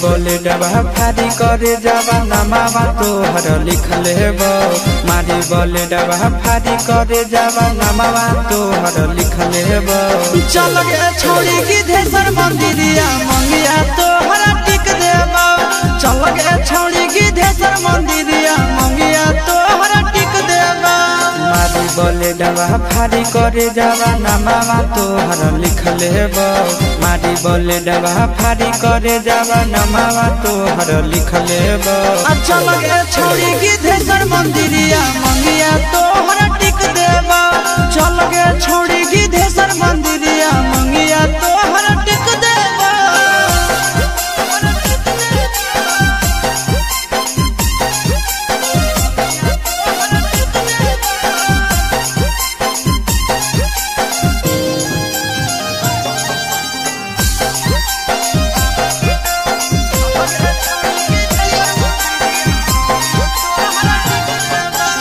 बोले डबा फारी करे जावा नमावा तोहर लिखल हेबो। मारी बोले डबा फारी करे जावा नमावा तोहर लिखल हेबो। चल गे छोड़ी की धेसर मंदिरिया मंगिया तोहर टिक देबो। चल गे छोड़ी की धेसर मंदिरिया मंगिया तोहर टिक देबो। मारी बोले डबा फारी करे जावा नमावा तोहर लिखल हेबो। मारी बोले डबा फारी करे जावा नमावा तोहर लिखल हेबो। चल गे छोड़ी की धेसर मंदिरिया मंगिया तोहर टिक देबो। चल गे छोड़ी की धेसर मंदिरिया मंगिया तोहर टिक देबो।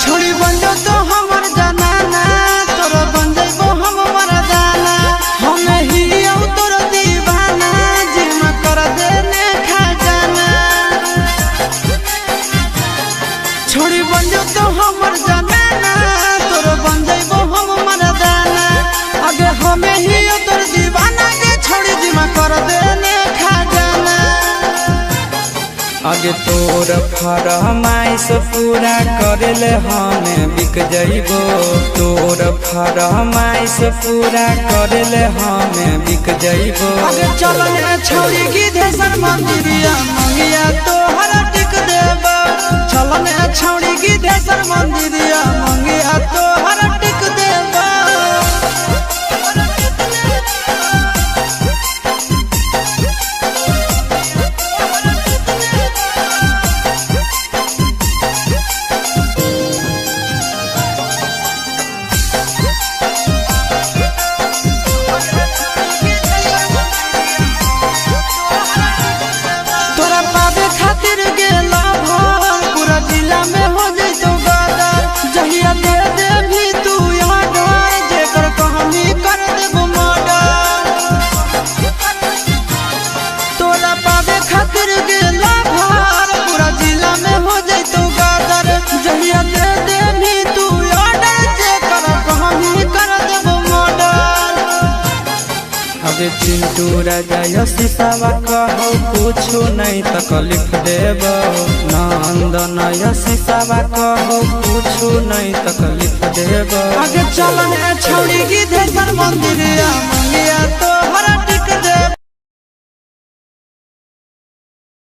छोड़ी बन जो तो हमर जनाना तोर बन जाइबो हम मरदाना। आगे हमें ही तोर दीवाना के छोड़ी दिमा कर देने खजाना। आगे तोर फरमाइश पूरा करेले हमें बिक जाइबो। तोर फरमाइश पूरा करेले हमें बिक जाइबो। आगे चल छोड़ी की धेसर मंदिरिया मंगिया तोहर टिक देबो। चल छोड़ी की धेसर मंदिरिया मंगिया तोहर टिक देबो। तोरा पावे खातिर गेला भर पूरा जिला में हो जइतो गदर। जहिया दे दे भी तू यहाँ डर जेकर कहानी कर देबो मर्डर। तोरा पावे खातिर गेला भर पूरा जिला में हो जइतो गदर। जहिया दे दे भी तू यहाँ डर जेकर कहानी कर देबो मर्डर। अबे चिंटू राजा यशिसावा कहो कुछ नहीं तकलीफ देबो। नंदन यशिसावा कहो कुछ नहीं तकलीफ देबो। आगे चल छोड़ी की धेसर मंदिर